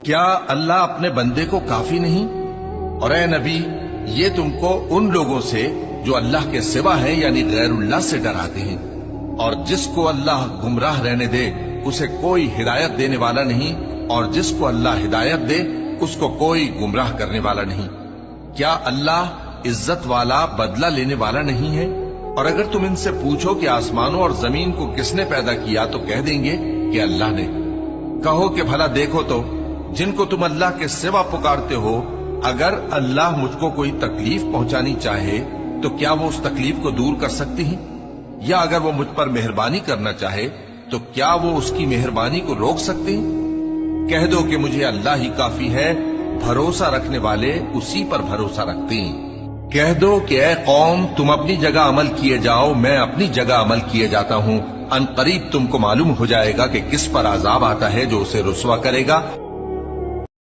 کیا اللہ اپنے بندے کو کافی نہیں؟ اور اے نبی، یہ تم کو ان لوگوں سے جو اللہ کے سوا ہیں یعنی غیر اللہ سے ڈراتے ہیں، اور جس کو اللہ گمراہ رہنے دے اسے کوئی ہدایت دینے والا نہیں، اور جس کو اللہ ہدایت دے اس کو کوئی گمراہ کرنے والا نہیں۔ کیا اللہ عزت والا بدلہ لینے والا نہیں ہے؟ اور اگر تم ان سے پوچھو کہ آسمانوں اور زمین کو کس نے پیدا کیا تو کہہ دیں گے کہ اللہ نے۔ کہو کہ بھلا دیکھو تو جن کو تم اللہ کے سوا پکارتے ہو، اگر اللہ مجھ کو کوئی تکلیف پہنچانی چاہے تو کیا وہ اس تکلیف کو دور کر سکتی ہیں؟ یا اگر وہ مجھ پر مہربانی کرنا چاہے تو کیا وہ اس کی مہربانی کو روک سکتے ہیں؟ کہہ دو کہ مجھے اللہ ہی کافی ہے، بھروسہ رکھنے والے اسی پر بھروسہ رکھتے ہیں۔ کہہ دو کہ اے قوم، تم اپنی جگہ عمل کیے جاؤ، میں اپنی جگہ عمل کیے جاتا ہوں، ان قریب تم کو معلوم ہو جائے گا کہ کس پر عذاب آتا ہے جو اسے رسوا کرے گا۔